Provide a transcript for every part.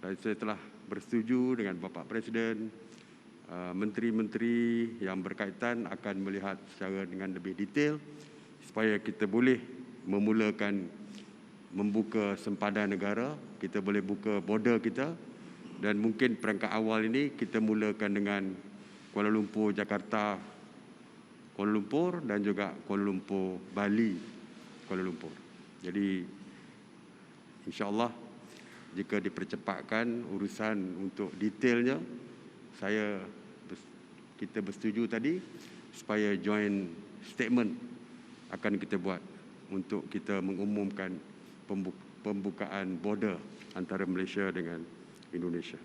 Dan saya telah bersetuju dengan Bapak Presiden, menteri-menteri yang berkaitan akan melihat secara dengan lebih detail supaya kita boleh memulakan membuka sempadan negara, kita boleh buka border kita, dan mungkin perangkat awal ini kita mulakan dengan Kuala Lumpur, Jakarta, Kuala Lumpur dan juga Kuala Lumpur, Bali, Kuala Lumpur. Jadi insya-Allah jika dipercepatkan urusan untuk detailnya, kita bersetuju tadi supaya joint statement akan kita buat untuk kita mengumumkan pembukaan border antara Malaysia dengan Indonesia.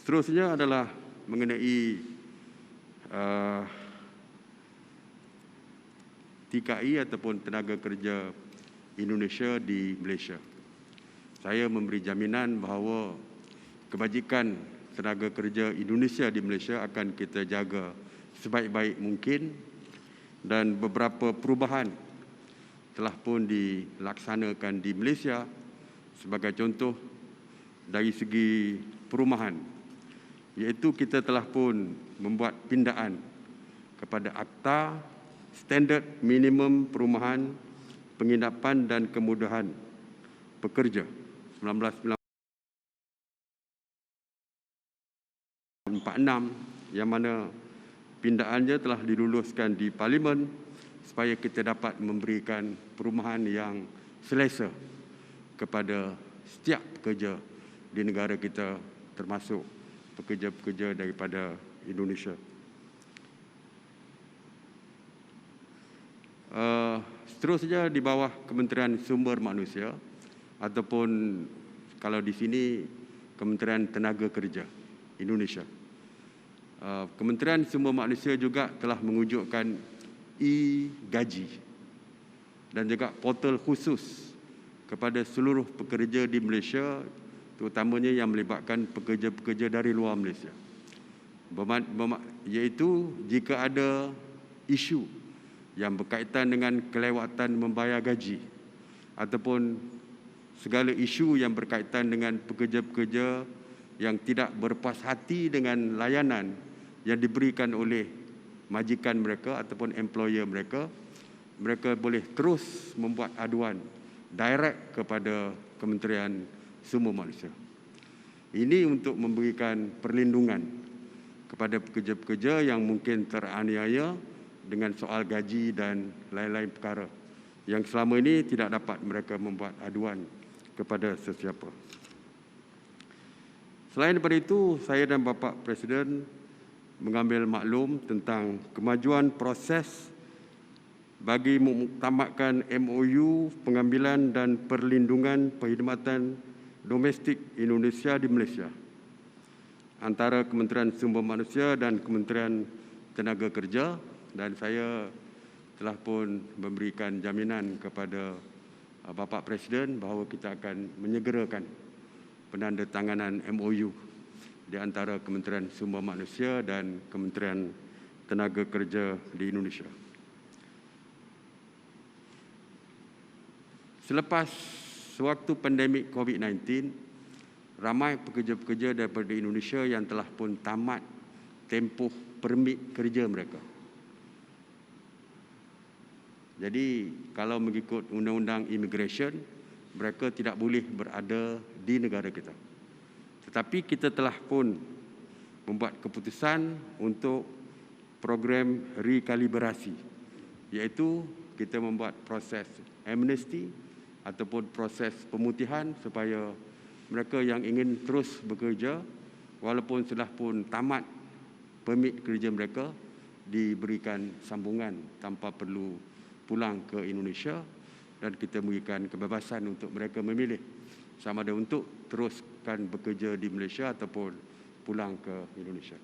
Seterusnya adalah mengenai TKI ataupun tenaga kerja Indonesia di Malaysia. Saya memberi jaminan bahawa kebajikan tenaga kerja Indonesia di Malaysia akan kita jaga sebaik-baik mungkin, dan beberapa perubahan telah pun dilaksanakan di Malaysia. Sebagai contoh dari segi perumahan, iaitu kita telah pun membuat pindaan kepada Akta Standard Minimum Perumahan, Penginapan dan Kemudahan Pekerja 1946, yang mana pindaannya telah diluluskan di Parlimen supaya kita dapat memberikan perumahan yang selesa kepada setiap pekerja di negara kita, termasuk pekerja-pekerja daripada Indonesia. Seterusnya di bawah Kementerian Sumber Manusia ataupun kalau di sini Kementerian Tenaga Kerja Indonesia. Kementerian Sumber Manusia juga telah mewujudkan e-gaji dan juga portal khusus kepada seluruh pekerja di Malaysia, terutamanya yang melibatkan pekerja-pekerja dari luar Malaysia. Iaitu jika ada isu yang berkaitan dengan kelewatan membayar gaji ataupun segala isu yang berkaitan dengan pekerja-pekerja yang tidak berpuas hati dengan layanan yang diberikan oleh majikan mereka ataupun employer mereka, mereka boleh terus membuat aduan direct kepada Kementerian Sumber Manusia. Ini untuk memberikan perlindungan kepada pekerja-pekerja yang mungkin teraniaya dengan soal gaji dan lain-lain perkara yang selama ini tidak dapat mereka membuat aduan kepada sesiapa. Selain daripada itu, saya dan Bapak Presiden mengambil maklum tentang kemajuan proses bagi memuktamadkan MOU pengambilan dan perlindungan perkhidmatan domestik Indonesia di Malaysia antara Kementerian Sumber Manusia dan Kementerian Tenaga Kerja, dan saya telah pun memberikan jaminan kepada Bapak Presiden bahawa kita akan menyegerakan penandatanganan MOU di antara Kementerian Sumber Manusia dan Kementerian Tenaga Kerja di Indonesia. Selepas sewaktu pandemik COVID-19, ramai pekerja-pekerja daripada Indonesia yang telah pun tamat tempoh permit kerja mereka. Jadi kalau mengikut undang-undang immigration, mereka tidak boleh berada di negara kita. Tetapi kita telah pun membuat keputusan untuk program rekalibrasi, iaitu kita membuat proses amnesti ataupun proses pemutihan supaya mereka yang ingin terus bekerja walaupun sudah pun tamat permit kerja mereka diberikan sambungan tanpa perlu pulang ke Indonesia, dan kita memberikan kebebasan untuk mereka memilih sama ada untuk teruskan bekerja di Malaysia ataupun pulang ke Indonesia.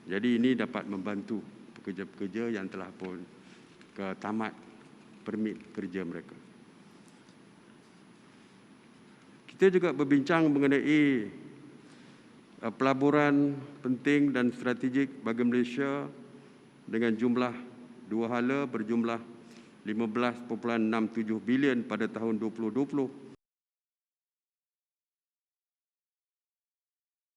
Jadi ini dapat membantu pekerja-pekerja yang telah pun tamat permit kerja mereka. Kita juga berbincang mengenai pelaburan penting dan strategik bagi Malaysia dengan jumlah 2 hala berjumlah 15.67 bilion pada tahun 2020